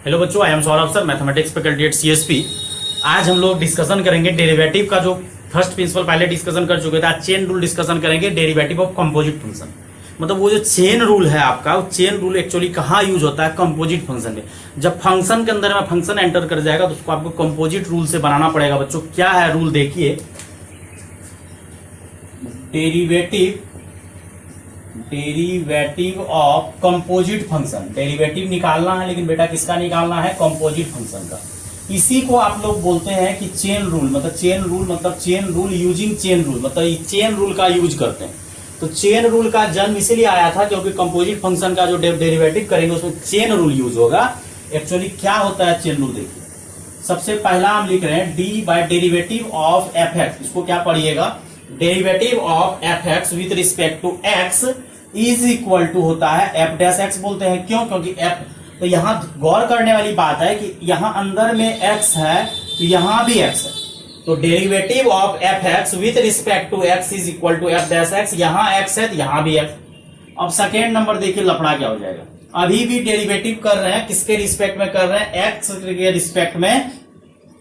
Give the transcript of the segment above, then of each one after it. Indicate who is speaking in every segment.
Speaker 1: Hello बच्चों, I am Saurabh sir, mathematics faculty at CSP. आज हम लोग डिस्कशन करेंगे डेरिवेटिव का। जो फर्स्ट प्रिंसिपल पहले डिस्कशन कर चुके थे, आज चेन रूल डिस्कशन करेंगे, डेरिवेटिव ऑफ कंपोजिट फंक्शन। मतलब वो जो चेन रूल है आपका, वो चेन रूल एक्चुअली कहाँ यूज होता है? कंपोजिट फंक्शन में। जब फंक्शन के अंदर में फंक्शन एंटर कर जाएगा तो उसको आपको कंपोजिट रूल से बनाना पड़ेगा। बच्चों क्या है रूल देखिए, derivative of composite function. Derivative निकालना है, लेकिन बेटा किसका निकालना है? कंपोजिट फंक्शन का। इसी को आप लोग बोलते हैं कि चेन रूल। मतलब chain rule using chain rule, मतलब चेन रूल का यूज करते हैं। तो चेन रूल का जन्म इसीलिए आया था क्योंकि कंपोजिट फंक्शन का जो डेरिवेटिव करेंगे उसमें चेन रूल यूज होगा। एक्चुअली क्या होता है चेन रूल देखिए। सबसे पहला हम लिख रहे हैं d by derivative of f x. इसको क्या पढ़िएगा? Derivative of f x with respect to x is equal to होता है एफ डैश एक्स। बोलते हैं क्यों? क्योंकि एफ, तो यहां गौर करने वाली बात है कि यहां अंदर में एक्स है तो यहां भी एक्स है। तो derivative of f x with respect to x is equal to f dash x. यहां एक्स है तो यहां भी एक्स। अब सेकेंड नंबर देखिए लफड़ा क्या हो जाएगा। अभी भी डेरिवेटिव कर रहे हैं, किसके रिस्पेक्ट में कर रहे हैं? एक्स के रिस्पेक्ट में,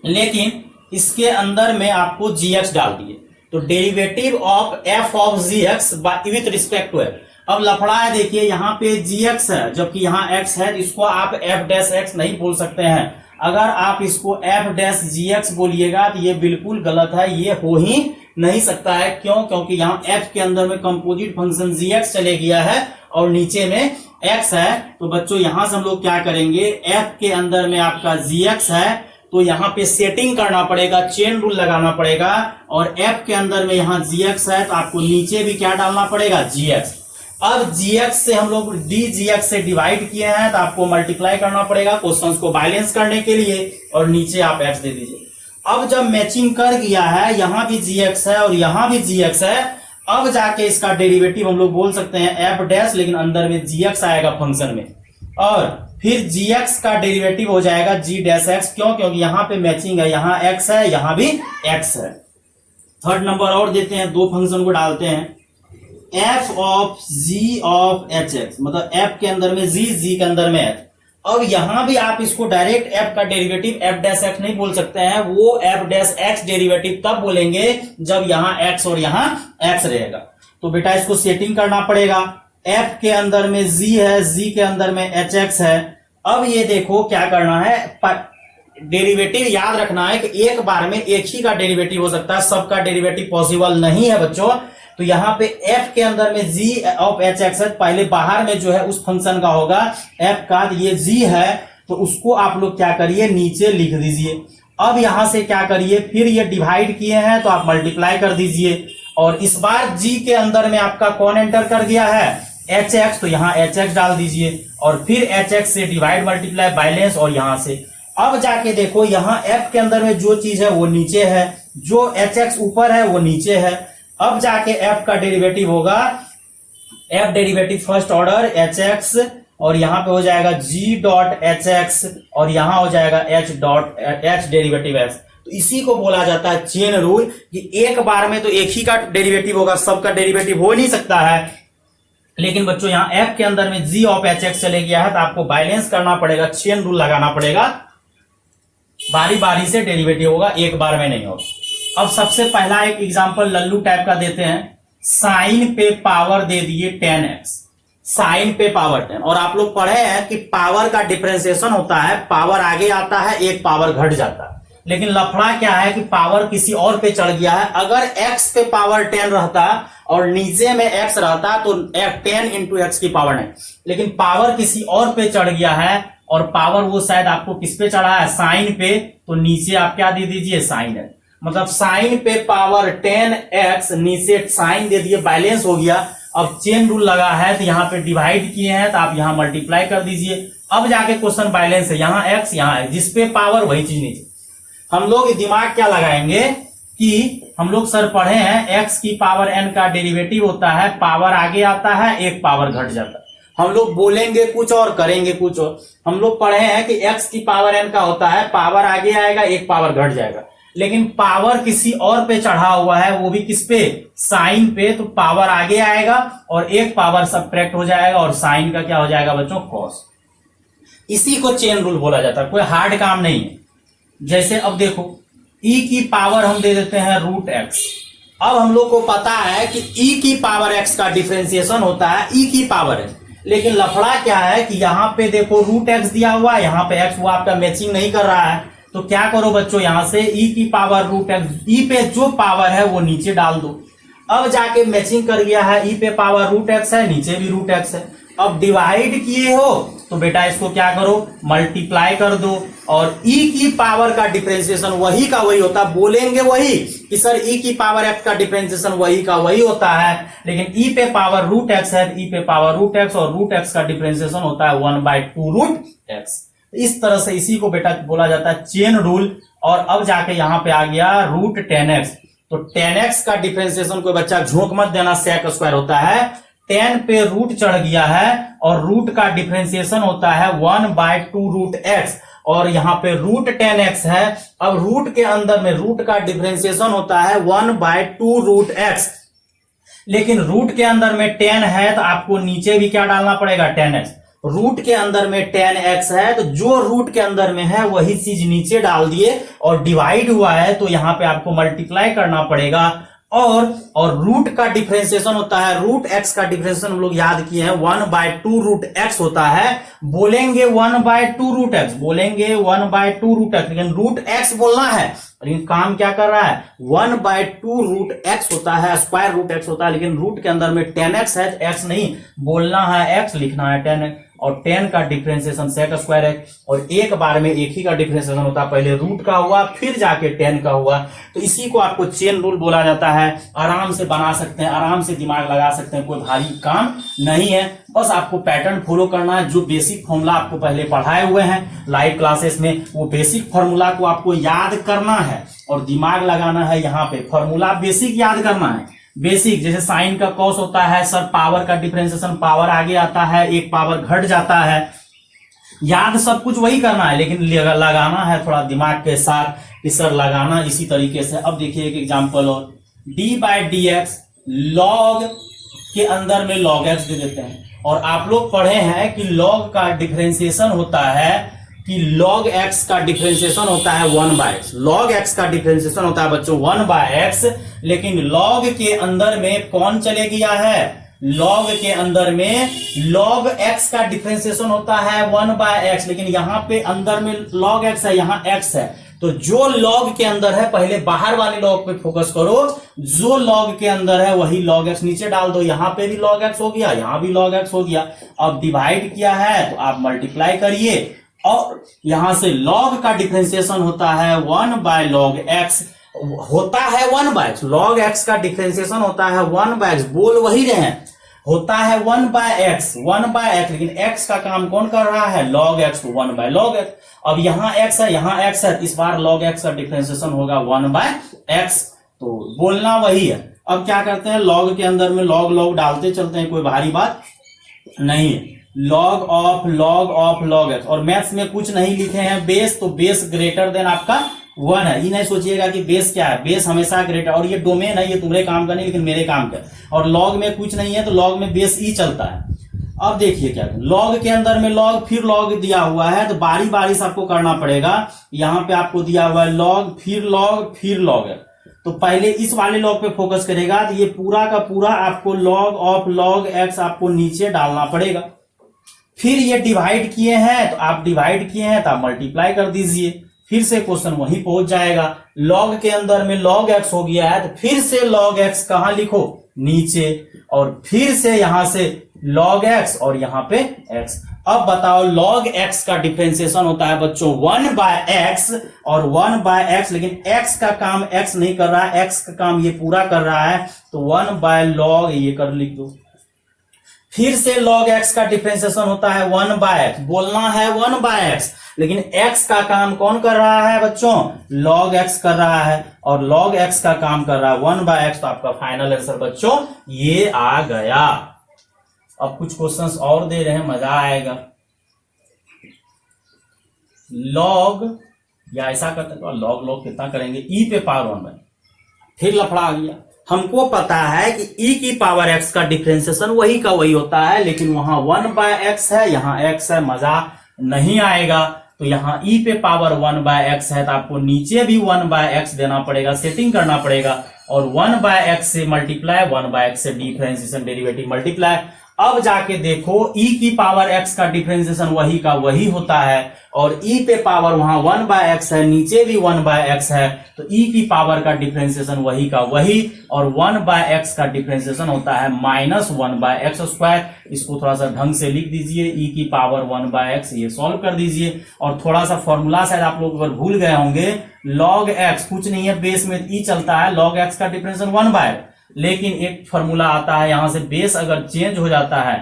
Speaker 1: लेकिन इसके अंदर में आपको जी एक्स डाल दिए। तो derivative of f of g x with respect to x. अब लफड़ा है देखिए, यहाँ पे जी एक्स है जबकि यहाँ एक्स है, इसको आप एफ डैश एक्स नहीं बोल सकते हैं। अगर आप इसको एफ डैश जी एक्स बोलिएगा तो ये बिल्कुल गलत है, ये हो ही नहीं सकता है। क्यों? क्योंकि यहाँ एफ के अंदर में कंपोजिट फंक्शन जी एक्स चले गया है और नीचे में एक्स है। तो बच्चों यहां से हम लोग क्या करेंगे, एफ के अंदर में आपका जी एक्स है तो यहाँ पे सेटिंग करना पड़ेगा, चेन रूल लगाना पड़ेगा। और एफ के अंदर में यहाँ जी एक्स है तो आपको नीचे भी क्या डालना पड़ेगा? जी एक्स। अब gx से हम लोग dgx से डिवाइड किए हैं तो आपको मल्टीप्लाई करना पड़ेगा क्वेश्चंस को बैलेंस करने के लिए, और नीचे आप x दे दीजिए। अब जब मैचिंग कर गया है, यहां भी gx है और यहां भी gx है, अब जाके इसका डेरिवेटिव हम लोग बोल सकते हैं f डैश, लेकिन अंदर में gx आएगा फंक्शन में, और फिर gx का डेरिवेटिव हो जाएगा g डैश x। क्यों? क्योंकि यहां पे मैचिंग है, यहां x है यहां भी x है। थर्ड नंबर और देते हैं, दो फंक्शन को डालते हैं, f of g of H x. मतलब f के अंदर में g के अंदर में h। अब यहां भी आप इसको डायरेक्ट f का डेरिवेटिव f डैश x नहीं बोल सकते हैं, वो f डैश x डेरिवेटिव तब बोलेंगे जब यहां x और यहां x रहेगा। तो बेटा इसको सेटिंग करना पड़ेगा। f के अंदर में g है, g के अंदर में एच एक्स है। अब ये देखो क्या करना है, डेरिवेटिव याद रखना है कि एक बार में एक ही का डेरिवेटिव हो सकता है, सबका डेरिवेटिव पॉसिबल नहीं है बच्चों। तो यहाँ पे f के अंदर में g ऑफ एच एक्स है, पहले बाहर में जो है उस फंक्शन का होगा f का, ये g है तो उसको आप लोग क्या करिए, नीचे लिख दीजिए। अब यहां से क्या करिए, फिर ये डिवाइड किए हैं तो आप मल्टीप्लाई कर दीजिए, और इस बार g के अंदर में आपका कौन एंटर कर गया है? H x. तो यहाँ एच एक्स डाल दीजिए और फिर एच एक्स से डिवाइड मल्टीप्लाई बैलेंस, और यहां से अब जाके देखो यहाँ f के अंदर में जो चीज है वो नीचे है, जो एच एक्स ऊपर है वो नीचे है। अब जाके f का डेरिवेटिव होगा, f derivative first order H x, और यहां पे हो जाएगा g डॉट एच एक्स, और यहां हो जाएगा h dot h derivative x। तो इसी को बोला जाता है चेन रूल, कि एक बार में तो एक ही का डेरिवेटिव होगा, सबका डेरिवेटिव हो नहीं सकता है। लेकिन बच्चों यहाँ f के अंदर में g ऑफ एच एक्स चले गया है तो आपको बैलेंस करना पड़ेगा, चेन रूल लगाना पड़ेगा, बारी बारी से डेरिवेटिव होगा, एक बार में नहीं होगा। अब सबसे पहला एक एग्जांपल लल्लू टाइप का देते हैं। साइन पे पावर दे दिए 10x, साइन पे पावर 10, और आप लोग पढ़े हैं कि पावर का डिफरेंशिएशन होता है, पावर आगे आता है, एक पावर घट जाता है। लेकिन लफड़ा क्या है कि पावर किसी और पे चढ़ गया है। अगर x पे पावर 10 रहता और नीचे में x रहता तो 10 इंटू एक्स की पावर 9, लेकिन पावर किसी और पे चढ़ गया है, और पावर वो शायद आपको किस पे चढ़ा है? साइन पे। तो नीचे आप क्या दे दीजिए? साइन है। मतलब साइन पे पावर 10x, नीचे साइन दे दिए, बैलेंस हो गया। अब चेन रूल लगा है तो यहाँ पे डिवाइड किए हैं तो आप यहाँ मल्टीप्लाई कर दीजिए। अब जाके क्वेश्चन बैलेंस है, यहाँ x यहाँ है, जिसपे पावर वही चीज नीचे। हम लोग दिमाग क्या लगाएंगे कि हम लोग सर पढ़े हैं x की पावर n का डेरिवेटिव होता है, पावर आगे आता है, एक पावर घट जाता है। हम लोग बोलेंगे कुछ और करेंगे कुछ और। हम लोग पढ़े हैं कि x की पावर n का होता है, पावर आगे आएगा, एक पावर घट जाएगा। लेकिन पावर किसी और पे चढ़ा हुआ है, वो भी किस पे? साइन पे। तो पावर आगे आएगा और एक पावर सबट्रैक्ट हो जाएगा, और साइन का क्या हो जाएगा बच्चों? कॉस। इसी को चेन रूल बोला जाता है, कोई हार्ड काम नहीं है। जैसे अब देखो e की पावर हम दे देते हैं रूट एक्स। अब हम लोग को पता है कि e की पावर x का डिफरेंशिएशन होता है e की पावर x, लेकिन लफड़ा क्या है कि यहाँ पे देखो रूट एक्स दिया हुआ है, यहाँ पे x वो आपका मैचिंग नहीं कर रहा है। तो क्या करो बच्चों, यहां से e की पावर रूट एक्स, e पे जो पावर है वो नीचे डाल दो। अब जाके मैचिंग कर गया है, e पे पावर रूट एक्स है, नीचे भी रूट एक्स है। अब डिवाइड किए हो तो बेटा इसको क्या करो, मल्टीप्लाई कर दो। और e की पावर का डिफरेंशिएशन वही का वही होता है। बोलेंगे वही कि सर e की पावर x का डिफरेंशिएशन वही का वही होता है, लेकिन e पे पावर रूट एक्स है, e पे पावर रूट एक्स, और रूट एक्स का डिफरेंशिएशन होता है 1/2 रूट एक्स। इस तरह से इसी को बेटा बोला जाता है चेन रूल। और अब जाके यहां पे आ गया रूट 10x। तो 10x का डिफरेंशिएशन कोई बच्चा झोंक मत देना, सेक स्क्वायर होता है। 10 पे रूट चढ़ गया है और रूट का डिफरेंशिएशन होता है 1/2 रूट एक्स, और यहाँ पे रूट 10x है। अब रूट के अंदर में रूट का डिफरेंशिएशन होता है 1/2 रूट एक्स, लेकिन रूट के अंदर में 10 है तो आपको नीचे भी क्या डालना पड़ेगा, 10x। रूट के अंदर में 10x है तो जो रूट के अंदर में है वही चीज नीचे डाल दिए, और डिवाइड हुआ है तो यहाँ पे आपको मल्टीप्लाई करना पड़ेगा। और रूट का डिफरेंशिएशन होता है, रूट एक्स का डिफरेंशिएशन हम लोग याद किए हैं 1/2 रूट एक्स होता है। बोलेंगे 1/2 रूट एक्स, बोलेंगे 1/2 रूट एक्स, लेकिन रूट एक्स बोलना है, लेकिन काम क्या कर रहा है, 1/2 रूट एक्स होता है, स्क्वायर रूट एक्स होता है, लेकिन रूट के अंदर में 10x है, एक्स नहीं बोलना है, x लिखना है 10x। और 10 का डिफरेंशिएशन सेक स्क्वायर है, और एक बार में एक ही का डिफरेंशिएशन होता है, पहले रूट का हुआ फिर जाके 10 का हुआ। तो इसी को आपको चेन रूल बोला जाता है। आराम से बना सकते हैं, आराम से दिमाग लगा सकते हैं, कोई भारी काम नहीं है। बस आपको पैटर्न फॉलो करना है। जो बेसिक फॉर्मूला आपको पहले पढ़ाए हुए हैं लाइव क्लासेस में, वो बेसिक फॉर्मूला को आपको याद करना है और दिमाग लगाना है। यहाँ पे फॉर्मूला बेसिक याद करना है। बेसिक जैसे साइन का कॉस होता है सर, पावर का डिफरेंशिएशन, पावर आगे आता है, एक पावर घट जाता है। याद सब कुछ वही करना है, लेकिन लगाना है थोड़ा दिमाग के साथ कि सर लगाना इसी तरीके से। अब देखिए एक एग्जांपल और, d/dx लॉग के अंदर में log x दे देते हैं। और आप लोग पढ़े हैं कि log का डिफरेंशिएशन होता है कि log x का डिफरेंशिएशन होता है 1/x। log x का डिफरेंशिएशन होता है बच्चों 1/x, लेकिन log के अंदर में कौन चले गया है, log के अंदर में log x का डिफरेंशिएशन होता है 1/x, लेकिन यहां पे अंदर में log x है, यहां x है। तो जो log के अंदर है, पहले बाहर वाले log पे फोकस करो, जो log के अंदर है वही log x नीचे डाल दो। यहां पे भी log x हो गया, यहां भी log x हो गया। अब डिवाइड किया है तो आप मल्टीप्लाई करिए, और यहां से log का डिफरेंशिएशन होता है 1/log x, होता है 1/x। log x का डिफरेंशिएशन होता है 1/x, बोल वही रहे हैं, होता है 1/x, 1/x, लेकिन x का काम कौन कर रहा है, log x, तो 1/log x। अब यहां x है, यहां x है, इस बार log x का डिफरेंशिएशन होगा 1/x, तो बोलना वही है। अब क्या करते हैं, log के अंदर में log डालते चलते हैं, कोई भारी बात नहीं है। log ऑफ log x, और मैथ्स में कुछ नहीं लिखे हैं बेस, तो बेस ग्रेटर देन आपका 1 है। ये नहीं सोचिएगा कि बेस क्या है, बेस हमेशा ग्रेटर, और ये डोमेन है, ये तुम्हारे काम का नहीं लेकिन मेरे काम का। और log में कुछ नहीं है तो log में बेस ही चलता है। अब देखिए क्या, log के अंदर में log फिर log दिया हुआ है, तो बारी बारी से आपको करना पड़ेगा। यहां पे आपको दिया हुआ है log फिर log है, तो पहले इस वाले log पे फोकस करेगा, तो ये पूरा का पूरा आपको log ऑफ log x आपको नीचे डालना पड़ेगा। फिर ये डिवाइड किए हैं तो आप डिवाइड किए हैं तो आप मल्टीप्लाई कर दीजिए, फिर से क्वेश्चन वहीं पहुंच जाएगा। log के अंदर में log x हो गया है तो फिर से log x कहां लिखो, नीचे, और फिर से यहां से log x और यहां पे x। अब बताओ log x का डिफरेंशिएशन होता है बच्चों 1/x और 1/x, लेकिन x का काम x नहीं कर रहा है, x का काम ये पूरा कर रहा है, तो 1/log ये कर लिख दो। फिर से log x का डिफरेंशिएशन होता है 1/x, बोलना है 1/x, लेकिन x का काम कौन कर रहा है बच्चों, log x कर रहा है, और log x का काम कर रहा है 1/x, तो आपका फाइनल आंसर बच्चों ये आ गया। अब कुछ क्वेश्चंस और दे रहे हैं, मजा आएगा। log, या ऐसा करते हैं log कितना करेंगे, e पे पावर 1/, फिर लफड़ा आ गया। हमको पता है कि e की पावर x का डिफरेंशिएशन वही का वही होता है, लेकिन वहां 1/x है, यहां x है, मजा नहीं आएगा तो यहाँ e पे पावर 1/x है तो आपको नीचे भी 1/x देना पड़ेगा, सेटिंग करना पड़ेगा, और 1/x से मल्टीप्लाई, 1/x से डिफरेंशिएशन डेरिवेटिव मल्टीप्लाई। अब जाके देखो e की पावर x का डिफरेंशिएशन वही का वही होता है, और e पे पावर वहां 1/x है, नीचे भी 1/x है, तो e की पावर का डिफरेंशिएशन वही का वही, और 1/x का डिफरेंशिएशन होता है -1/x²। इसको थोड़ा सा ढंग से लिख दीजिए, e की पावर 1/x, ये सॉल्व कर दीजिए। और थोड़ा सा फॉर्मूला शायद आप लोग अगर भूल गए होंगे, log x कुछ नहीं है, बेस में e चलता है, log x का डिफरेंशिएशन 1/, लेकिन एक फॉर्मूला आता है यहां से, बेस अगर चेंज हो जाता है,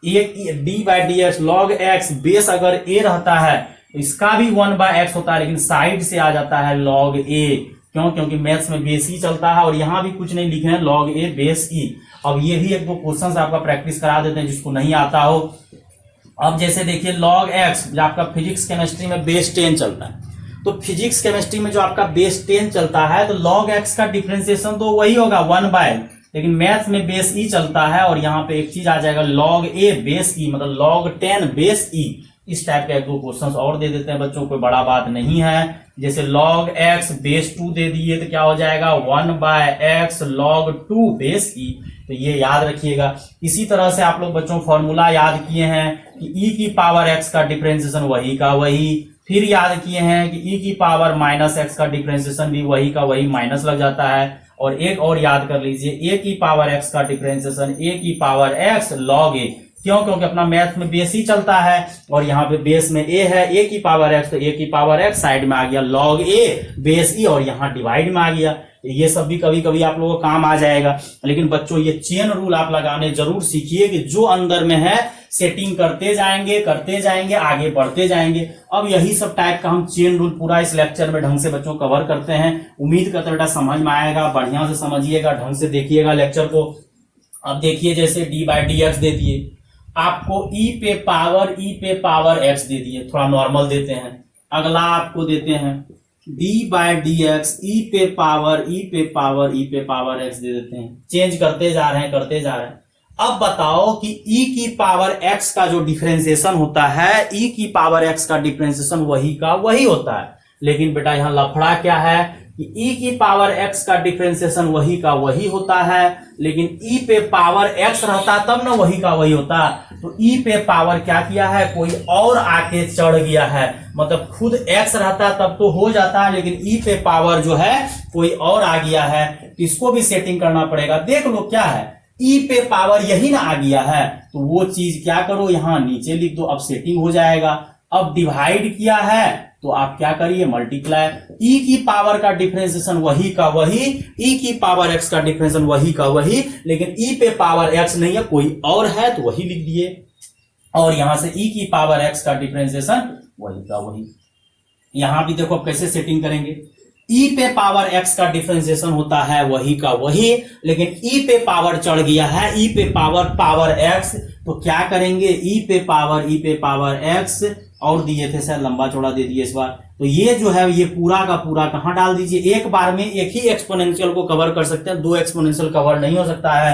Speaker 1: एक d/dx log x, बेस अगर a रहता है इसका भी 1/x होता है, लेकिन साइड से आ जाता है log a। क्यों? क्योंकि मैथ्स में बेस ही चलता है, और यहां भी कुछ नहीं लिखे हैं, log a बेस e। अब ये भी एक दो क्वेश्चन आपका प्रैक्टिस करा देते हैं जिसको नहीं आता हो। अब जैसे देखिए log x, जो आपका फिजिक्स केमिस्ट्री में बेस 10 चलता है, तो फिजिक्स केमिस्ट्री में जो आपका बेस 10 चलता है तो log x का डिफरेंशिएशन तो वही होगा 1/, लेकिन मैथ्स में बेस e चलता है, और यहाँ पे एक चीज आ जाएगा log a बेस e, मतलब log 10 बेस e। इस टाइप के एक दो क्वेश्चंस और दे देते हैं बच्चों, कोई बड़ा बात नहीं है। जैसे log x बेस 2 दे दिए तो क्या हो जाएगा 1/x log 2 बेस e, तो ये याद रखिएगा। इसी तरह से आप लोग बच्चों फॉर्मूला याद किए हैं कि e की पावर x का डिफरेंशिएशन वही का वही, फिर याद किए हैं कि e की पावर -x का डिफरेंशिएशन भी वही का वही, माइनस लग जाता है। और एक और याद कर लीजिए, a की पावर x का डिफरेंशिएशन a की पावर x log a। क्यों? क्योंकि अपना मैथ में बेस ही चलता है, और यहाँ पे बेस में a है, a की पावर x, तो a की पावर x साइड में आ गया log a बेस e, और यहाँ डिवाइड में आ गया। ये सब भी कभी कभी आप लोगों को काम आ जाएगा, लेकिन बच्चों ये चेन रूल आप लगाने जरूर सीखिए कि जो अंदर में है सेटिंग करते जाएंगे, आगे बढ़ते जाएंगे। अब यही सब टाइप का हम चेन रूल पूरा इस लेक्चर में ढंग से बच्चों कवर करते हैं। उम्मीद करते बेटा समझ में आएगा, बढ़िया से समझिएगा, ढंग से देखिएगा लेक्चर को। अब देखिए जैसे d/dx दे दिए आपको, e पे पावर x दे दिए, थोड़ा नॉर्मल देते हैं। अगला आपको देते हैं d/dx e पे पावर x दे देते हैं। चेंज करते जा रहे हैं। अब बताओ कि e की पावर x का जो डिफरेंशिएशन होता है, e की पावर x का डिफरेंशिएशन वही का वही होता है, लेकिन बेटा यहां लफड़ा क्या है कि e की पावर x का डिफरेंशिएशन वही का वही होता है, लेकिन e पे पावर x रहता तब ना वही का वही होता। तो e पे पावर क्या किया है, कोई और आके चढ़ गया है, मतलब खुद x रहता तब तो हो जाता है, लेकिन e पे पावर जो है कोई और आ गया है, तो इसको भी सेटिंग करना पड़ेगा। देख लो क्या है, e पे पावर यही ना आ गया है, तो वो चीज क्या करो यहां नीचे लिख दो, अब सेटिंग हो जाएगा। अब डिवाइड किया है तो आप क्या करिए मल्टीप्लाई, e की पावर का डिफरेंशिएशन वही का वही, e की पावर x का डिफरेंशिएशन वही का वही, लेकिन e पे पावर x नहीं है, कोई और है तो वही लिख दिए, और यहां से e की पावर x का डिफरेंशिएशन वही का वही। यहां भी देखो कैसे सेटिंग करेंगे, e पे पावर x का डिफरेंशिएशन होता है वही का वही, लेकिन e पे पावर चढ़ गया है, e पे पावर x, तो क्या करेंगे e पे पावर x और दिए थे, शायद लंबा चौड़ा दे दिए इस बार, तो ये जो है ये पूरा का पूरा कहां डाल दीजिए, एक बार में एक ही एक्सपोनेंशियल को कवर कर सकते हैं, दो एक्सपोनेंशियल कवर नहीं हो सकता है,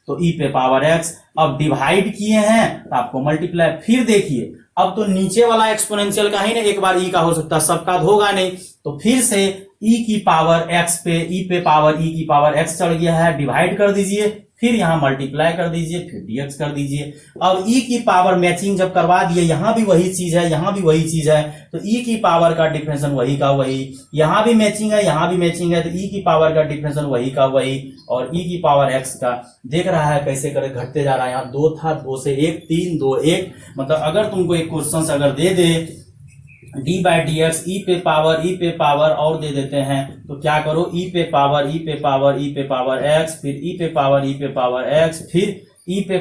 Speaker 1: तो e पे पावर x। अब डिवाइड किए हैं तो आपको मल्टीप्लाई, फिर देखिए अब तो नीचे वाला एक्सपोनेंशियल का ही ना एक बार e का हो सकता है, सबका होगा नहीं, तो फिर से e की पावर x पे e की पावर x चढ़ गया है, डिवाइड कर दीजिए, फिर यहां मल्टीप्लाई कर दीजिए, फिर dx कर दीजिए। अब e की पावर मैचिंग जब करवा दिए, यहां भी वही चीज है, यहां भी वही चीज है, तो e की पावर का डिफरेंशिएशन वही का वही, यहां भी मैचिंग है, यहां भी मैचिंग है, तो e की पावर का डिफरेंशिएशन वही का वही, और e की पावर x का देख रहा है कैसे करे घटते जा रहा है। यहाँ 2 था, 2 से 1, 3, 2, 1, मतलब अगर तुमको एक क्वेश्चन अगर दे दे d/dx e पे पावर और दे देते हैं, तो क्या करो e पे पावर x, फिर e पे पावर x, फिर e पे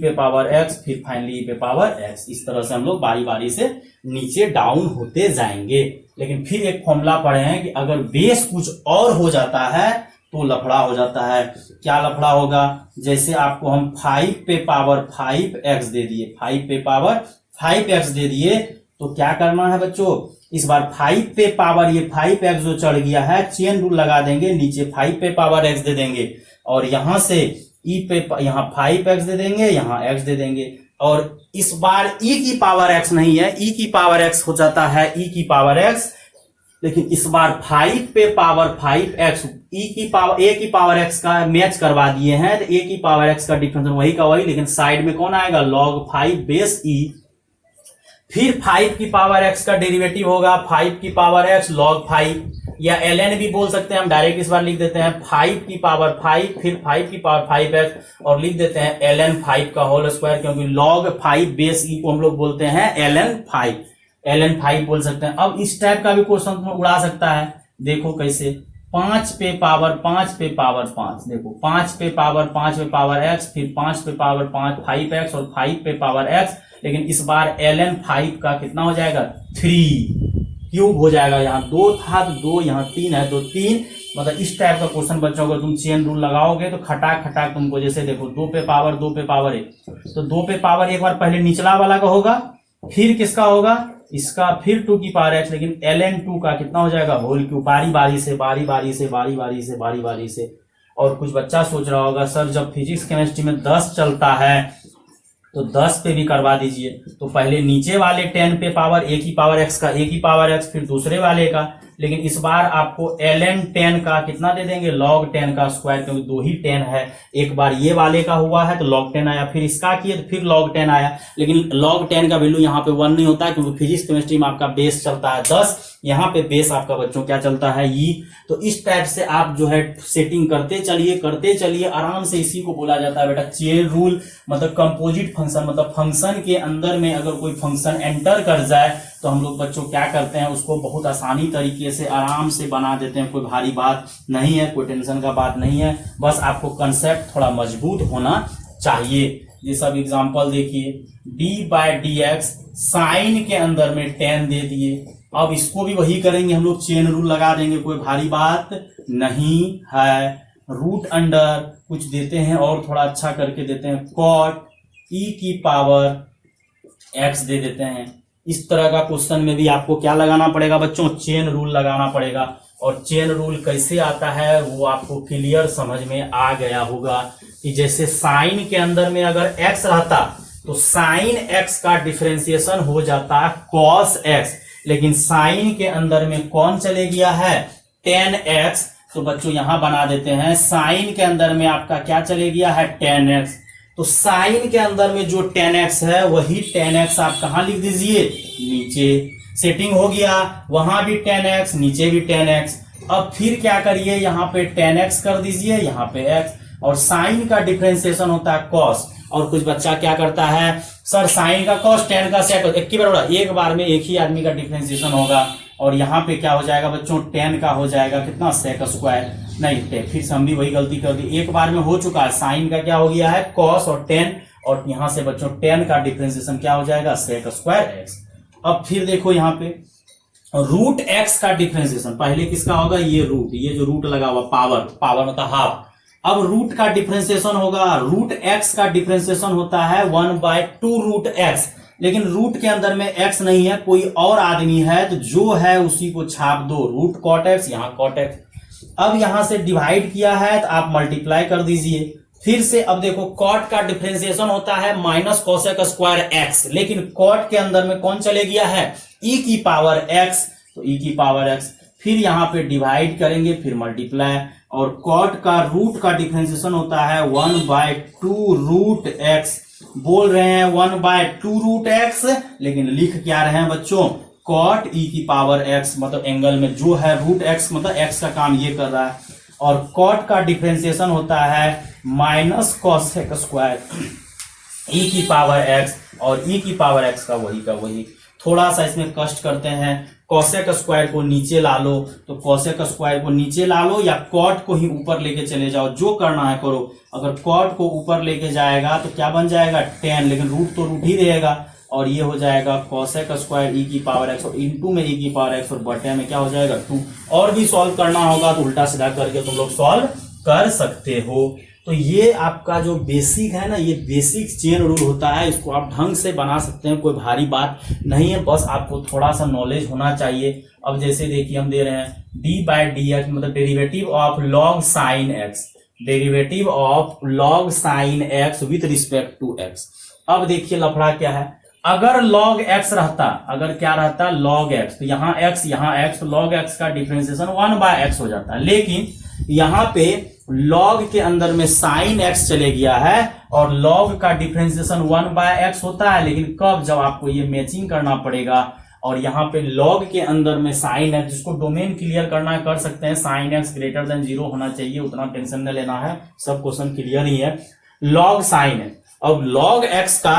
Speaker 1: पावर x, फिर फाइनली e पे पावर x। इस तरह से हम लोग बारी बारी से नीचे डाउन होते जाएंगे। लेकिन फिर एक फॉर्मूला पढ़े हैं कि अगर बेस कुछ और हो जाता है तो लफड़ा हो जाता है। क्या लफड़ा होगा, जैसे आपको हम 5 पे पावर 5x दे दिए, 5 पे पावर 5x दे दिए, तो क्या करना है बच्चों, इस बार 5 पे पावर ये 5x जो चढ़ गया है, चेन रूल लगा देंगे, नीचे 5 पे पावर x दे देंगे, और यहां से e पे यहाँ 5x दे देंगे, यहाँ x दे देंगे, और इस बार e की पावर x नहीं है, e की पावर x हो जाता है e की पावर x, लेकिन इस बार 5 पे पावर 5x, e की पावर a की पावर x का मैच करवा दिए हैं, तो a की पावर x का डिफरेंस वही का वही, लेकिन साइड में कौन आएगा, log 5 बेस e। फिर 5 की पावर x का डेरिवेटिव होगा 5 की पावर x log 5, या ln भी बोल सकते हैं हम, डायरेक्ट इस बार लिख देते हैं 5 की पावर 5 फिर 5 की पावर 5x और लिख देते हैं ln 5 का होल स्क्वायर, क्योंकि log 5 बेस e को हम लोग बोलते हैं ln 5 बोल सकते हैं। अब इस टाइप का भी क्वेश्चन तुम उड़ा सकता है, देखो कैसे, 5 पे पावर 5, देखो 5 पे पावर x, फिर 5 पे पावर 5x और 5 पे पावर x, लेकिन इस बार ln 5 का कितना हो जाएगा, 3 क्यूब हो जाएगा। यहाँ 2 था तो 2, यहाँ 3 है तो 3, मतलब इस टाइप का क्वेश्चन बच्चों को तुम चेन रूल लगाओगे तो खटाक तुमको, जैसे देखो 2 पे पावर 1, तो 2 पे पावर एक बार पहले निचला वाला का होगा, फिर किसका होगा, इसका, फिर 2 की पावर x, लेकिन ln 2 का कितना हो जाएगा, होल क्यूब, बारी बारी से। और कुछ बच्चा सोच रहा होगा सर जब फिजिक्स केमिस्ट्री में 10 चलता है तो 10 पे भी करवा दीजिए, तो पहले नीचे वाले 10 पे पावर a की पावर x का a की पावर x, फिर दूसरे वाले का, लेकिन इस बार आपको ln 10 का कितना दे देंगे, log 10 का स्क्वायर, क्योंकि 2 ही 10 है, एक बार ये वाले का हुआ है तो log 10 आया, फिर इसका किए तो फिर log 10 आया, लेकिन log 10 का वैल्यू यहाँ पे 1 नहीं होता है, क्योंकि फिजिक्स केमिस्ट्री में आपका बेस चलता है 10, यहाँ पे बेस आपका बच्चों क्या चलता है, ई। तो इस टाइप से आप जो है सेटिंग करते चलिए आराम से, इसी को बोला जाता है बेटा चेन रूल, मतलब कंपोजिट फंक्शन, मतलब फंक्शन के अंदर में अगर कोई फंक्शन एंटर कर जाए तो हम लोग बच्चों क्या करते हैं, उसको बहुत आसानी तरीके से आराम से बना देते हैं, कोई भारी बात नहीं है, कोई टेंशन का बात नहीं है, बस आपको कंसेप्ट थोड़ा मजबूत होना चाहिए। ये सब एग्जांपल देखिए, d/dx साइन के अंदर में 10 दे दिए, अब इसको भी वही करेंगे हम लोग, चेन रूल लगा देंगे, कोई भारी बात नहीं है। रूट अंडर कुछ देते हैं और थोड़ा अच्छा करके देते हैं, cot e की पावर x दे देते हैं। इस तरह का क्वेश्चन में भी आपको क्या लगाना पड़ेगा बच्चों, चेन रूल लगाना पड़ेगा, और चेन रूल कैसे आता है वो आपको क्लियर समझ में आ गया होगा, कि जैसे साइन के अंदर में अगर x रहता तो साइन x का डिफरेंशिएशन हो जाता है cos x, लेकिन साइन के अंदर में कौन चले गया है, tan x, तो बच्चों यहां बना देते हैं, साइन के अंदर में आपका क्या चले गया है, tan x, तो साइन के अंदर में जो tan x है वही tan x आप कहां लिख दीजिए, नीचे, सेटिंग हो गया, वहां भी tan x, नीचे भी tan x। अब फिर क्या करिए, यहाँ पे tan x कर दीजिए, यहाँ पे x, और साइन का डिफरेंशिएशन होता है cos, और कुछ बच्चा क्या करता है, सर साइन का cos tan का sec, एक ही बार एक बार में एक ही आदमी का डिफरेंशिएशन होगा, और यहाँ पे क्या हो जाएगा बच्चों, tan का हो जाएगा कितना, sec स्क्वायर, नहीं फिर से हम भी वही गलती कर दी, एक बार में हो चुका है, साइन का क्या हो गया है cos और tan, और यहाँ से बच्चों tan का डिफरेंशिएशन क्या हो जाएगा, sec स्क्वायर x। अब फिर देखो यहाँ पे रूट x का डिफरेंशिएशन, पहले किसका होगा, ये रूट, ये जो रूट लगा हुआ पावर मतलब हाफ, अब रूट का डिफरेंशिएशन होगा, रूट x का डिफरेंशिएशन होता है 1/2 रूट x, लेकिन रूट के अंदर में x नहीं है, कोई और आदमी है, तो जो है उसी को छाप दो, रूट cot x, यहाँ cot x। अब यहां से डिवाइड किया है तो आप मल्टीप्लाई कर दीजिए, फिर से अब देखो cot का डिफरेंशिएशन होता है माइनस cosec स्क्वायर x, लेकिन cot के अंदर में कौन चले गया है, e की पावर x, तो e की पावर x, फिर यहाँ पे डिवाइड करेंगे, फिर मल्टीप्लाई, और cot का रूट का डिफरेंशिएशन होता है 1/2 रूट x, बोल रहे हैं 1/2 रूट x, लेकिन लिख क्या रहे हैं बच्चों, cot e की पावर x, मतलब एंगल में जो है रूट x, मतलब x का काम ये कर रहा है, और cot का डिफरेंशिएशन होता है माइनस cosec स्क्वायर e की पावर x, और e की पावर x का वही। थोड़ा सा इसमें कष्ट करते हैं, cosec स्क्वायर को नीचे ला लो, तो cosec स्क्वायर को नीचे ला लो, या cot को ही ऊपर लेके चले जाओ, जो करना है करो। अगर cot को ऊपर लेके जाएगा तो क्या बन जाएगा, tan, लेकिन रूट तो रूट ही रहेगा, और ये हो जाएगा cosec स्क्वायर e की पावर x, और इंटू में e की पावर x, और बटे में क्या हो जाएगा 2। और भी सॉल्व करना होगा तो उल्टा सीधा करके तुम लोग सॉल्व कर सकते हो। तो ये आपका जो बेसिक है ना, ये बेसिक चेन रूल होता है, इसको आप ढंग से बना सकते हैं, कोई भारी बात नहीं है, बस आपको थोड़ा सा नॉलेज होना चाहिए। अब जैसे देखिए हम दे रहे हैं d/dx, मतलब derivative of log sin x, derivative of log sin x with respect to x। अब देखिए लफड़ा क्या है, अगर log x रहता, अगर क्या रहता log x, तो यहाँ x तो log x का डिफरेंशिएशन 1/x हो जाता है। लेकिन यहाँ पे log के अंदर में sin x चले गया है और log का डिफरेंशिएशन 1/x होता है। लेकिन कब, जब आपको ये मैचिंग करना पड़ेगा और यहाँ पे log के अंदर में sin x, जिसको डोमेन क्लियर करना कर सकते हैं, sin x ग्रेटर देन 0 होना चाहिए, उतना टेंशन न लेना है, सब क्वेश्चन क्लियर ही है। log sin x, अब log x का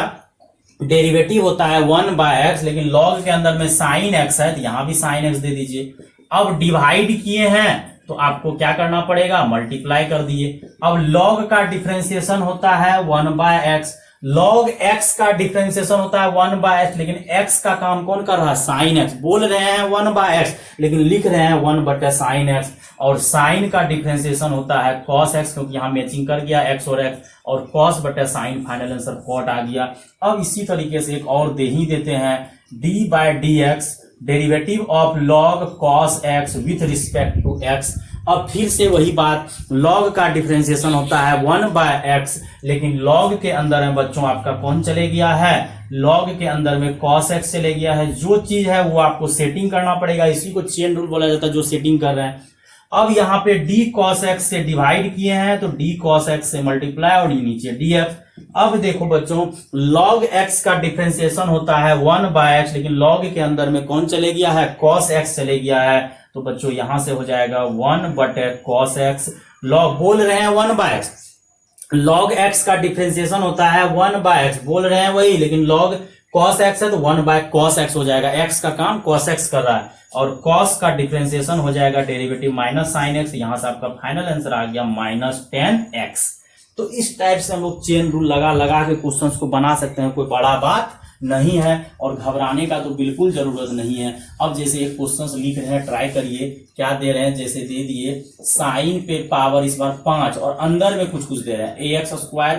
Speaker 1: डेरिवेटिव होता है 1/x, लेकिन log के अंदर में sin x है तो यहां भी sin x दे दीजिए। अब डिवाइड किए हैं तो आपको क्या करना पड़ेगा, मल्टीप्लाई कर दिए। अब log का डिफरेंशिएशन होता है 1/x, log x का डिफरेंशिएशन होता है 1/x, लेकिन x का काम कौन कर रहा है, sin x। बोल रहे हैं 1/x लेकिन लिख रहे हैं 1/sin x। और sin का डिफरेंशिएशन होता है cos x, क्योंकि यहां मैचिंग कर गया x और x, और cos बटे sin, फाइनल आंसर cot आ गया। अब इसी तरीके से एक और दे ही देते हैं, d/dx derivative of log cos x with respect to x। अब फिर से वही बात, log का डिफरेंशिएशन होता है 1/x, लेकिन log के अंदर में बच्चों आपका कौन चले गया है, log के अंदर में cos x चले गया है। जो चीज है वो आपको सेटिंग करना पड़ेगा, इसी को चेन रूल बोला जाता है, जो सेटिंग कर रहे हैं। अब यहाँ पे d cos x से डिवाइड किए हैं तो d cos x से मल्टीप्लाई और नीचे dx। अब देखो बच्चों, log x का डिफरेंशिएशन होता है 1/x, लेकिन log के अंदर में कौन चले गया है, cos x चले गया है। तो बच्चों यहां से हो जाएगा 1/cos x। log बोल रहे हैं 1/x, log x का डिफरेंशिएशन होता है 1/x, बोल रहे हैं वही, लेकिन log cos x है तो 1/cos x हो जाएगा। x का काम cos x कर रहा है, और cos का डिफरेंशिएशन हो जाएगा डेरिवेटिव माइनस sin x। यहां से आपका फाइनल आंसर आ गया -10x। तो इस टाइप से हम लोग चेन रूल लगा लगा के क्वेश्चंस को बना सकते हैं, कोई बड़ा बात नहीं है और घबराने का तो बिल्कुल जरूरत नहीं है। अब जैसे एक क्वेश्चन लिख रहे हैं, ट्राई करिए, क्या दे रहे हैं, जैसे दे दिए साइन पे पावर इस बार 5 और अंदर में कुछ दे रहे हैं ax²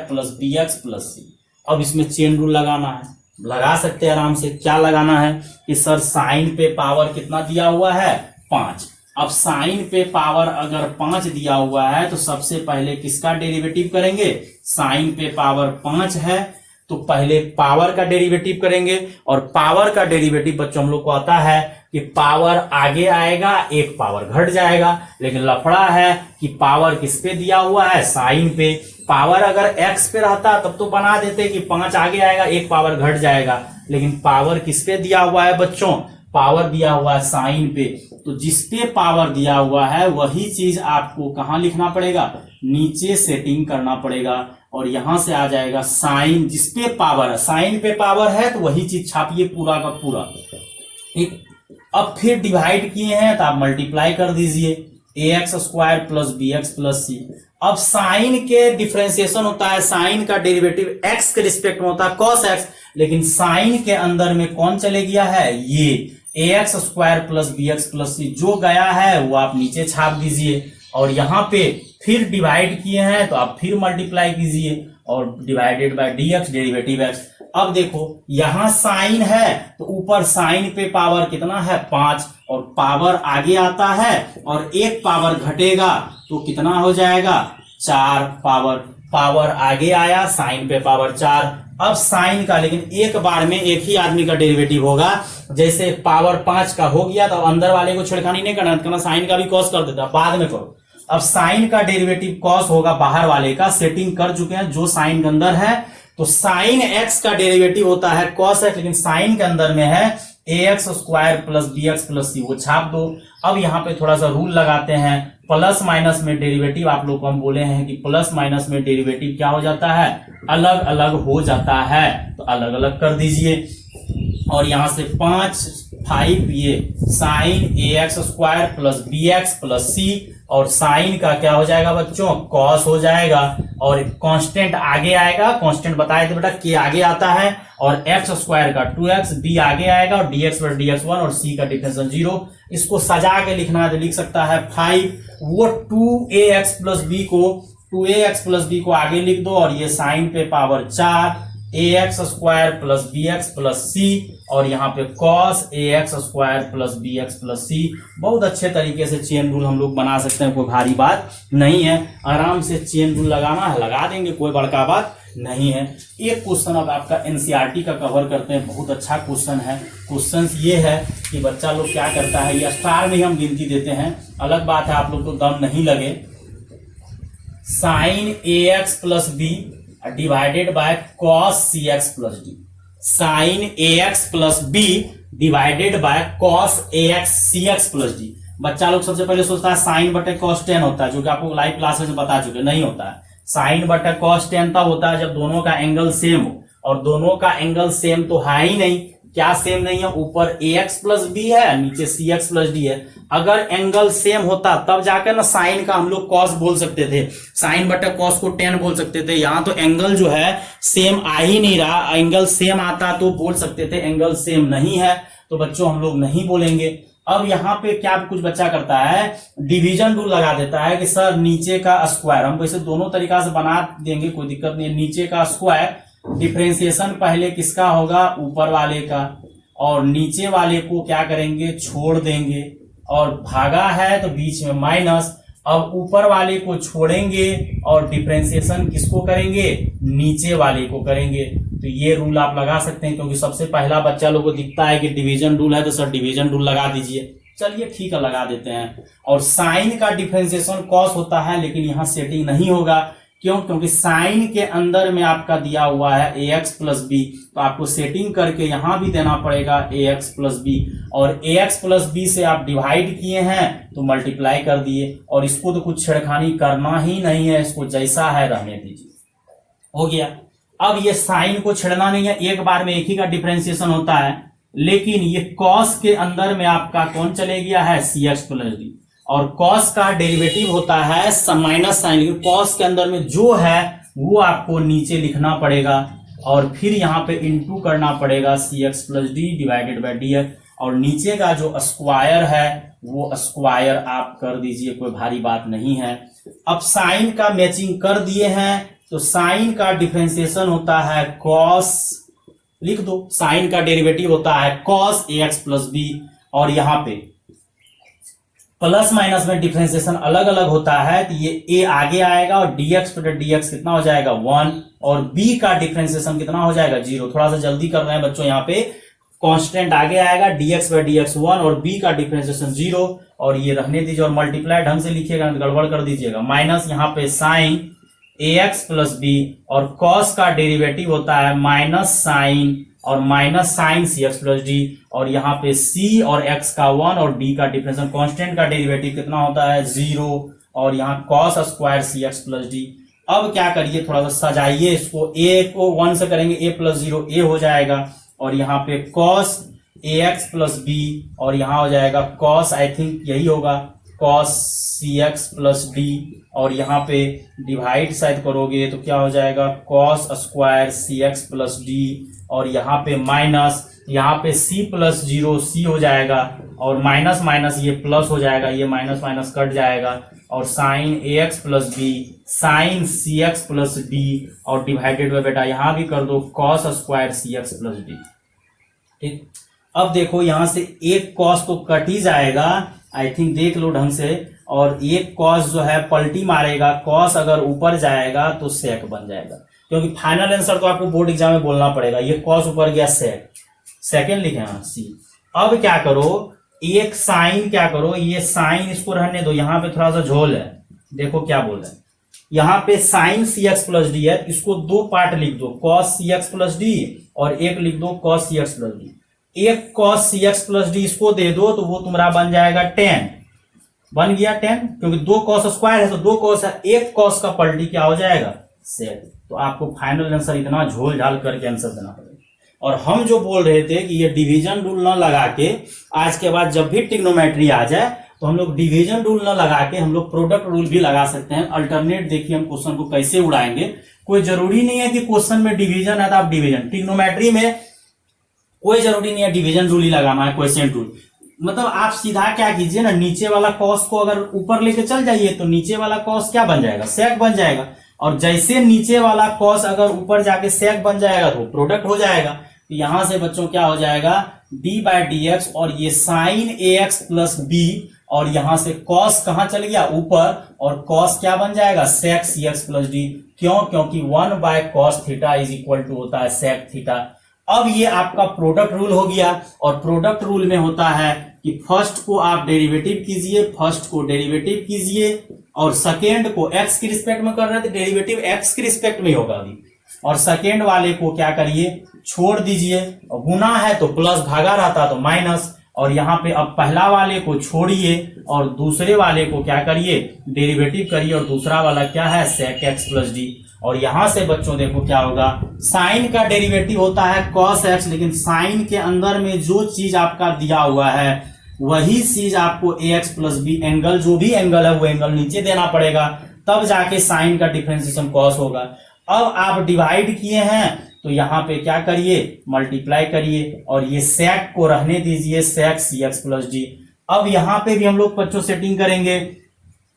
Speaker 1: + bx + c। अब इसमें चेन रूल लगाना है, लगा सकते हैं आराम से। क्या लगाना है कि सर साइन पे पावर कितना दिया हुआ है, 5। अब साइन पे पावर अगर 5 दिया हुआ है तो सबसे पहले किसका डेरिवेटिव करेंगे, साइन पे पावर 5 है तो पहले पावर का डेरिवेटिव करेंगे। और पावर का डेरिवेटिव बच्चों हम लोग को आता है कि पावर आगे आएगा, एक पावर घट जाएगा। लेकिन लफड़ा है कि पावर किस पे दिया हुआ है, साइन पे। पावर अगर x पे रहता तब तो बना देते कि 5 आगे आएगा, एक पावर घट जाएगा। लेकिन पावर किस पे दिया हुआ है बच्चों, पावर दिया हुआ है साइन पे। तो जिस पे पावर दिया हुआ है वही चीज आपको कहां लिखना पड़ेगा, नीचे सेटिंग करना पड़ेगा। और यहां से आ जाएगा साइन, जिस पे पावर है, साइन पे पावर है तो वही चीज छापिए पूरा का पूरा। अब फिर डिवाइड किए हैं तो आप मल्टीप्लाई कर दीजिए, ax² + bx + c। अब साइन के डिफरेंशिएशन होता है, साइन का डेरिवेटिव x के रिस्पेक्ट में होता है cos x, लेकिन साइन के अंदर में कौन चले गया है, ये ax² + bx + c। जो गया है वो आप नीचे छाप दीजिए। और यहां पे फिर डिवाइड किए हैं तो आप फिर मल्टीप्लाई कीजिए और divided by dx derivative x। अब देखो यहां साइन है तो ऊपर साइन पे पावर कितना है, 5, और पावर आगे आता है और एक पावर घटेगा तो कितना हो जाएगा, 4 पावर। पावर आगे आया, साइन पे पावर 4। अब साइन का, लेकिन एक बार में एक ही आदमी का डेरिवेटिव होगा। जैसे पावर 5 का हो गया तो अंदर वाले को छेड़खानी नहीं करना, साइन का भी कॉस कर देता, बाद में करो। अब साइन का डेरिवेटिव कॉस होगा बाहर वाले का, सेटिंग कर चुके हैं जो साइन के अंदर है। तो साइन x का डेरिवेटिव होता है cos x, लेकिन साइन के अंदर में है ax² + bx + c, वो छाप दो। अब यहाँ पे थोड़ा सा रूल लगाते हैं, प्लस माइनस में डेरिवेटिव आप लोग को हम बोले हैं कि प्लस माइनस में डेरिवेटिव क्या हो जाता है, अलग अलग हो जाता है। तो अलग अलग कर दीजिए। और यहां से 5 ये साइन ax² + bx + c, और साइन का क्या हो जाएगा बच्चों, कॉस हो जाएगा। और कांस्टेंट आगे आएगा, कांस्टेंट बताए थे बेटा के आगे आता है, और x² का 2x, b आगे आएगा और dx + dx 1 और c का डिफरेंशियल 0। इसको सजा के लिखना है तो लिख सकता है 5, वो 2ax + b को 2ax + b को आगे लिख दो, और ये साइन पे पावर 4 ax² + bx + c, और यहाँ पे cos ax² + bx + c। बहुत अच्छे तरीके से चेन रूल हम लोग बना सकते हैं, कोई भारी बात नहीं है। आराम से चेन रूल लगाना है, लगा देंगे, कोई बड़का बात नहीं है। एक क्वेश्चन अब आपका एनसीईआरटी का कवर करते हैं, बहुत अच्छा क्वेश्चन है। क्वेश्चन ये है कि बच्चा लोग क्या करता है, ये स्टार में हम गिनती देते हैं, अलग बात है आप लोग को दम नहीं लगे। Sine a x plus b divided by cos c x plus d. Sine a x plus b divided by cos a x c x plus d. बच्चा लोग सबसे पहले सोचता है साइन बटे कॉस टेन होता है, जो कि आपको लाइव क्लास में बता चुके, नहीं होता है। साइन बटे कॉस टेन तब होता है जब दोनों का एंगल सेम हो, और दोनों का एंगल सेम तो है ही नहीं। क्या सेम नहीं है, ऊपर ए एक्स प्लस बी है, नीचे सी एक्स प्लस डी है। अगर एंगल सेम होता तब जाकर ना साइन का हम लोग कॉस बोल सकते थे, साइन बटे कॉस को टेन बोल सकते थे। यहां तो एंगल जो है सेम आ ही नहीं रहा, एंगल सेम आता तो बोल सकते थे, एंगल सेम नहीं है तो बच्चों हम लोग नहीं बोलेंगे। अब यहाँ पे क्या कुछ बच्चा करता है, डिवीजन रूल लगा देता है कि सर नीचे का स्क्वायर, हम वैसे दोनों तरीका से बना देंगे, कोई दिक्कत नहीं है। नीचे का स्क्वायर डिफरेंशिएशन पहले किसका होगा, ऊपर वाले का, और नीचे वाले को क्या करेंगे, छोड़ देंगे, और भागा है तो बीच में माइनस। अब ऊपर वाले को छोड़ेंगे और डिफरेंशिएशन किसको करेंगे, नीचे वाले को करेंगे। तो ये रूल आप लगा सकते हैं, क्योंकि सबसे पहला बच्चा लोगों को दिखता है कि डिवीजन रूल है, तो सर डिवीजन रूल लगा दीजिए। चलिए ठीक है, लगा देते हैं। और साइन का डिफरेंशिएशन कॉस होता है, लेकिन यहाँ सेटिंग नहीं होगा। क्यों, क्योंकि साइन के अंदर में आपका दिया हुआ है ए एक्स प्लस बी, तो आपको सेटिंग करके यहां भी देना पड़ेगा ए एक्स प्लस बी, और ए एक्स प्लस बी से आप डिवाइड किए हैं तो मल्टीप्लाई कर दिए, और इसको तो कुछ छेड़खानी करना ही नहीं है, इसको जैसा है रहने दीजिए, हो गया। अब ये साइन को छेड़ना नहीं है, एक बार में एक ही का डिफरेंशिएशन होता है, लेकिन ये कॉस के अंदर में आपका कौन चले गया है, सी एक्स प्लस डी, और कॉस का डेरिवेटिव होता है माइनस साइन, लेकिन कॉस के अंदर में जो है वो आपको नीचे लिखना पड़ेगा, और फिर यहाँ पे इंटू करना पड़ेगा c x plus d divided by d x, और नीचे का जो स्क्वायर है वो स्क्वायर आप कर दीजिए, कोई भारी बात नहीं है। अब साइन का मैचिंग कर दिए हैं, तो साइन का डिफरेंशिएशन होता है कॉस, लिख दो, साइन का डेरिवेटिव होता है cos a x plus B, और यहाँ पे प्लस माइनस में डिफरेंशिएशन अलग अलग होता है, तो ये ए आगे आएगा और dx बटे dx कितना हो जाएगा 1, और b का डिफरेंशिएशन कितना हो जाएगा 0। थोड़ा सा जल्दी कर रहे हैं बच्चों, यहाँ पे कांस्टेंट आगे आएगा, dx बाय dx 1 और b का डिफरेंशिएशन 0, और ये रहने दीजिए, और मल्टीप्लाई ढंग से लिखिएगा, गड़बड़ कर दीजिएगा। माइनस यहाँ पे साइन ax प्लस बी, और कॉस का डेरिवेटिव होता है माइनस साइन, और माइनस साइन सी एक्स प्लस डी, और यहाँ पे c और x का 1 और d का डिफरेंशिएशन कांस्टेंट का डेरिवेटिव कितना होता है 0, और यहाँ कॉस स्क्वायर सी एक्स प्लस डी। अब क्या करिए, थोड़ा सा सजाइए इसको, a को 1 से करेंगे a प्लस 0 a हो जाएगा, और यहाँ पे cos a x plus B, और यहाँ हो जाएगा कॉस, आई थिंक यही होगा, cos c x plus D, और यहाँ पे डिवाइड शायद करोगे तो क्या हो जाएगा कॉस स्क्वायर सी एक्स प्लस डी, और यहाँ पे माइनस, यहाँ पे c प्लस 0 c हो जाएगा, और माइनस माइनस ये प्लस हो जाएगा, ये माइनस माइनस कट जाएगा, और sign a x plus B sign C x plus D, और डिवाइडेड बाय बेटा यहाँ भी कर दो कॉस स्क्वायर सी एक्स प्लस डी। ठीक, अब देखो यहाँ से एक कॉस तो कट ही जाएगा, आई थिंक देख लो ढंग से, और एक कॉस जो है पलटी मारेगा, कॉस अगर ऊपर जाएगा तो सेक बन जाएगा, क्योंकि फाइनल आंसर तो आपको बोर्ड एग्जाम में बोलना पड़ेगा। ये कॉस ऊपर गया सेक, सेकेंड लिखे हैं सी। अब क्या करो, एक साइन क्या करो, ये साइन इसको रहने दो, यहाँ पे थोड़ा सा झोल है, देखो क्या बोल रहे हैं, यहाँ पे साइन सी एक्स प्लस डी है, इसको दो पार्ट लिख दो, cos c x plus D, और एक लिख दो cos c x plus D. एक cos c x plus D इसको दे दो तो वो तुम्हारा बन जाएगा 10, बन गया 10, क्योंकि दो कॉस स्क्वायर है तो दो कॉस है, एक कॉस का पलटी क्या हो जाएगा सेक। तो आपको फाइनल आंसर इतना झोल झाल करके आंसर देना पड़ेगा। और हम जो बोल रहे थे कि ये डिवीजन रूल न लगा के, आज के बाद जब भी ट्रिग्नोमेट्री आ जाए तो हम लोग डिवीजन रूल न लगा के हम लोग प्रोडक्ट रूल भी लगा सकते हैं। अल्टरनेट देखिए हम क्वेश्चन को कैसे उड़ाएंगे, कोई जरूरी नहीं है कि क्वेश्चन में डिवीजन है तो आप डिवीजन, ट्रिग्नोमेट्री में कोई जरूरी नहीं है डिवीजन रूल ही लगाना है, क्वेश्चन रूल। मतलब आप सीधा क्या कीजिए ना, नीचे वाला कॉस को अगर ऊपर लेके चल जाइए तो नीचे वाला कॉस क्या बन जाएगा, सेक बन जाएगा, और जैसे नीचे वाला कॉस अगर ऊपर जाके सेक बन जाएगा तो प्रोडक्ट हो जाएगा। तो यहां से बच्चों क्या हो जाएगा डी बाय डी एक्स, और ये sign a x plus B और यहां से कॉस कहां चल गया ऊपर, और कॉस क्या बन जाएगा सेक सी एक्स प्लस डी। क्यों? क्योंकि 1/cos theta is equal to होता है सेक थीटा। अब ये आपका प्रोडक्ट रूल हो गया, और प्रोडक्ट रूल में होता है कि फर्स्ट को आप डेरिवेटिव कीजिए, फर्स्ट को डेरिवेटिव कीजिए, और सेकेंड को एक्स के रिस्पेक्ट में कर रहे थे, डेरिवेटिव एक्स के रिस्पेक्ट में होगा अभी, और सेकेंड वाले को क्या करिए छोड़ दीजिए, और गुना है तो प्लस, भागा रहता तो माइनस, और यहाँ पे अब पहला वाले को छोड़िए और दूसरे वाले को क्या करिए डेरिवेटिव करिए, और दूसरा वाला क्या है सेक एक्स प्लस डी। और यहां से बच्चों देखो क्या होगा, साइन का डेरिवेटिव होता है कॉस एक्स, लेकिन साइन के अंदर में जो चीज आपका दिया हुआ है वही चीज आपको ए एक्स प्लस बी, एंगल जो भी एंगल है वो एंगल नीचे देना पड़ेगा, तब जाके साइन का डिफरेंशिएशन कॉस होगा। अब आप डिवाइड किए हैं तो यहाँ पे क्या करिए मल्टीप्लाई करिए, और ये सेक को रहने दीजिए सेक सी एक्स प्लस डी। अब यहाँ पे भी हम लोग बच्चों सेटिंग करेंगे,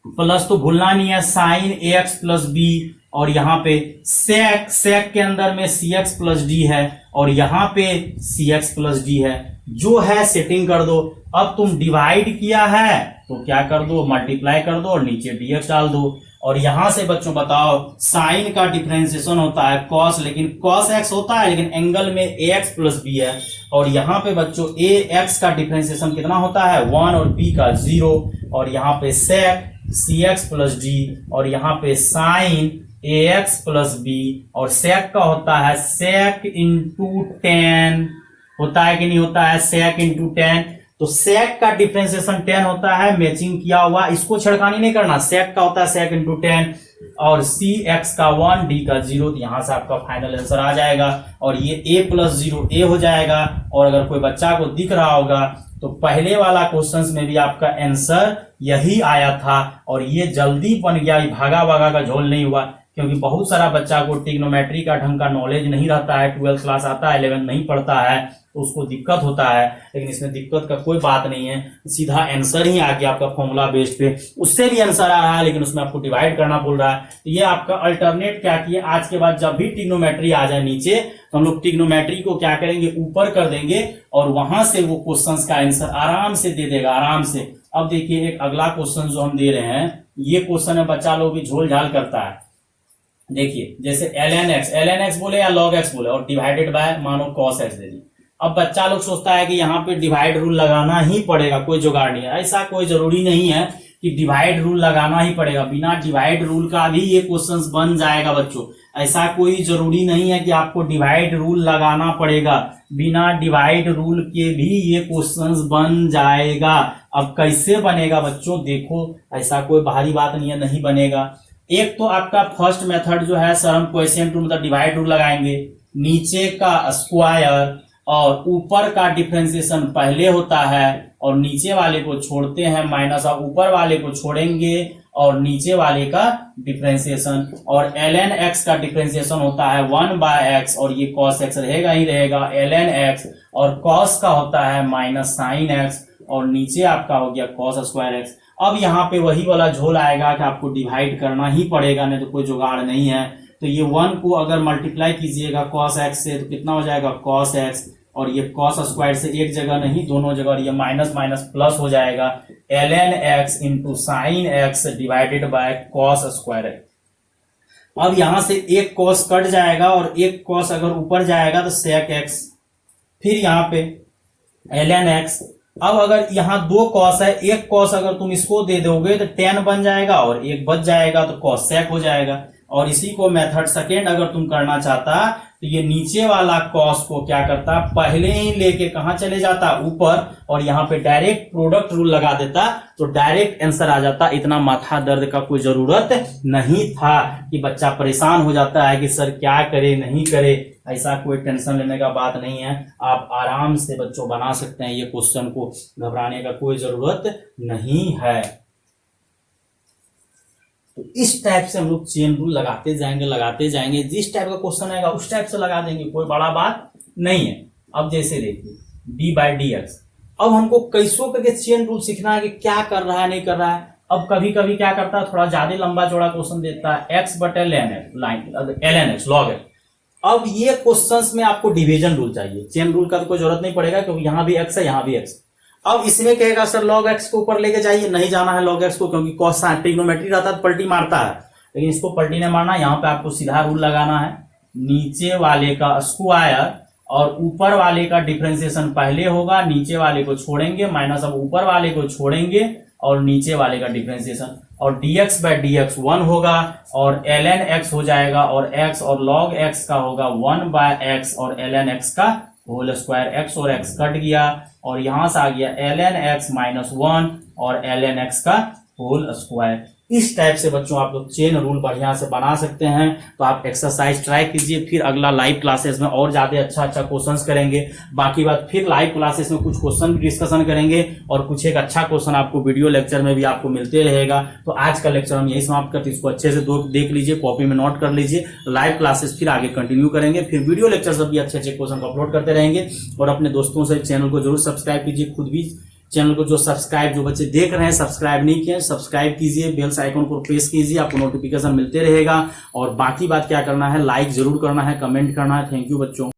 Speaker 1: प्लस तो भूलना नहीं है, sign a x plus B, और यहाँ पे सेक, सेक के अंदर में सी एक्स प्लस डी है, और यहाँ पे सी एक्स प्लस डी है, जो है सेटिंग कर दो। अब तुम डिवाइड किया है तो क्या कर दो मल्टीप्लाई कर दो और नीचे डीएक्स डाल दो। और यहां से बच्चों बताओ साइन का डिफरेंशिएशन होता है कॉस, लेकिन कॉस एक्स होता है लेकिन एंगल में ए एक्स प्लस बी है, और यहाँ पे बच्चों ए एक्स का डिफरेंशिएशन कितना होता है 1 और बी का 0, और यहाँ पे सेक सी एक्स प्लस डी, और यहाँ पे sign a x plus B, और सेक का होता है सेक इंटू टेन, होता है कि नहीं होता है सेक इंटू टेन। तो सेक का डिफरेंशिएशन 10 होता है, मैचिंग किया हुआ, इसको छिड़कानी नहीं करना, सेक का होता है सेक इंटू 10, और सी एक्स का 1 डी का 0, तो यहां से आपका फाइनल आंसर आ जाएगा, और ये ए प्लस 0 ए हो जाएगा। और अगर कोई बच्चा को दिख रहा होगा तो पहले वाला क्वेश्चन में भी आपका आंसर यही आया था, और ये जल्दी बन गया, ये भागा भागा का झोल नहीं हुआ, क्योंकि बहुत सारा बच्चा को ट्रिग्नोमेट्री का ढंग का नॉलेज नहीं रहता है, 12th क्लास आता है 11th नहीं पढ़ता है, तो उसको दिक्कत होता है। लेकिन इसमें दिक्कत का कोई बात नहीं है, सीधा आंसर ही आ गया आपका फॉर्मूला बेस्ड पे, उससे भी आंसर आ रहा है लेकिन उसमें आपको डिवाइड करना बोल रहा है। तो ये आपका अल्टरनेट क्या किए, आज के बाद जब भी ट्रिग्नोमेट्री आ जाए नीचे तो हम लोग ट्रिग्नोमेट्री को क्या करेंगे ऊपर कर देंगे, और वहां से वो क्वेश्चन का आंसर आराम से दे देगा, आराम से। अब देखिए एक अगला क्वेश्चन जो हम दे रहे हैं, ये क्वेश्चन है बच्चा लोग भी झोल झाल करता है। देखिए जैसे ln x बोले या log x बोले, और डिवाइडेड बाय मानो cos x दे दी। अब बच्चा लोग सोचता है कि यहाँ पे डिवाइड रूल लगाना ही पड़ेगा, कोई जुगाड़ नहीं है, ऐसा कोई जरूरी नहीं है कि डिवाइड रूल लगाना ही पड़ेगा, बिना डिवाइड रूल का भी ये क्वेश्चंस बन जाएगा बच्चों, ऐसा कोई जरूरी नहीं है कि आपको डिवाइड रूल लगाना पड़ेगा, बिना डिवाइड रूल के भी ये क्वेश्चंस बन जाएगा। अब कैसे बनेगा बच्चों, देखो ऐसा कोई भारी बात नहीं है, नहीं बनेगा। एक तो आपका फर्स्ट मेथड जो है सर, हम क्वोशिएंट रूल मतलब डिवाइड रूल लगाएंगे, नीचे का स्क्वायर और ऊपर का डिफरेंशिएशन पहले होता है, और नीचे वाले को छोड़ते हैं माइनस, और ऊपर वाले को छोड़ेंगे और नीचे वाले का डिफरेंशिएशन, और ln x का डिफरेंशिएशन होता है 1/x, और ये cos x रहेगा ही रहेगा ln x, और cos का होता है माइनस साइन x, और नीचे आपका हो गया cos स्क्वायर x। अब यहाँ पे वही वाला झोल आएगा कि आपको डिवाइड करना ही पड़ेगा, नहीं तो कोई जुगाड़ नहीं है। तो ये 1 को अगर मल्टीप्लाई कीजिएगा cos x से तो कितना हो जाएगा cos x, और ये cos स्क्वायर से एक जगह नहीं दोनों जगह, और ये माइनस माइनस प्लस हो जाएगा ln x into sine x divided by cos square x। अब यहां से एक cos कट जाएगा और एक cos अगर ऊपर जाएगा तो sec x, फिर यहाँ पे ln x। अब अगर यहाँ 2 cos है, एक cos अगर तुम इसको दे दोगे तो tan बन जाएगा, और एक बच जाएगा तो cos sec हो जाएगा। और इसी को मेथड सेकेंड अगर तुम करना चाहता तो ये नीचे वाला cos को क्या करता, पहले ही लेके कहां चले जाता ऊपर, और यहाँ पे डायरेक्ट प्रोडक्ट रूल लगा देता तो डायरेक्ट आंसर आ जाता। इतना माथा दर्द का कोई जरूरत नहीं था कि बच्चा परेशान हो जाता है कि सर क्या करे नहीं करे, ऐसा कोई टेंशन लेने का बात नहीं है, आप आराम से बच्चों बना सकते हैं, ये क्वेश्चन को घबराने का कोई जरूरत नहीं है। तो इस टाइप से हम लोग चेन रूल लगाते जाएंगे, जिस टाइप का क्वेश्चन आएगा उस टाइप से लगा देंगे, कोई बड़ा बात नहीं है। अब जैसे देखिए d/dx, अब हमको कैसो करके चेन रूल सीखना है कि क्या कर रहा है नहीं कर रहा है। अब कभी कभी क्या करता है, थोड़ा ज्यादा लंबा चौड़ा क्वेश्चन देता है ln x log x। अब ये क्वेश्चंस में आपको डिवीजन रूल चाहिए, चेन रूल का तो कोई जरूरत नहीं पड़ेगा क्योंकि यहाँ भी x है यहाँ भी x। अब इसमें कहेगा सर log x को ऊपर लेके जाइए, नहीं जाना है log x को, क्योंकि cos ट्रिग्नोमेट्री रहता है पलटी मारता है, लेकिन इसको पलटी नहीं मारना। यहाँ पे आपको सीधा रूल लगाना है, नीचे वाले का स्क्वायर और ऊपर वाले का डिफरेंशिएशन पहले होगा, नीचे वाले को छोड़ेंगे माइनस, अब ऊपर वाले को छोड़ेंगे और नीचे वाले का डिफरेंशिएशन, और dx बाय dx 1 होगा और ln x हो जाएगा, और x और log x का होगा 1 बाय x और ln x का होल स्क्वायर, x और x कट गया और यहां से आ गया ln x माइनस 1 और ln x का होल स्क्वायर। इस टाइप से बच्चों आप लोग चेन रूल बढ़िया से बना सकते हैं। तो आप एक्सरसाइज ट्राई कीजिए, फिर अगला लाइव क्लासेस में और ज्यादा अच्छा क्वेश्चंस करेंगे। बाकी बात फिर लाइव क्लासेस में कुछ क्वेश्चन भी डिस्कशन करेंगे और कुछ एक अच्छा क्वेश्चन आपको वीडियो लेक्चर में भी आपको मिलते रहेगा। तो आज का लेक्चर हम यही समाप्त करते हैं, इसको अच्छे से देख लीजिए, कॉपी में नोट कर लीजिए। लाइव क्लासेस फिर आगे कंटिन्यू करेंगे, फिर वीडियो लेक्चर सब भी अच्छे क्वेश्चन को अपलोड करते रहेंगे। और अपने दोस्तों से चैनल को जरूर सब्सक्राइब कीजिए, खुद भी चैनल को जो बच्चे देख रहे हैं सब्सक्राइब नहीं किए सब्सक्राइब कीजिए, बेल आइकन को प्रेस कीजिए, आपको नोटिफिकेशन मिलते रहेगा। और बाकी बात क्या करना है, लाइक जरूर करना है, कमेंट करना है। थैंक यू बच्चों।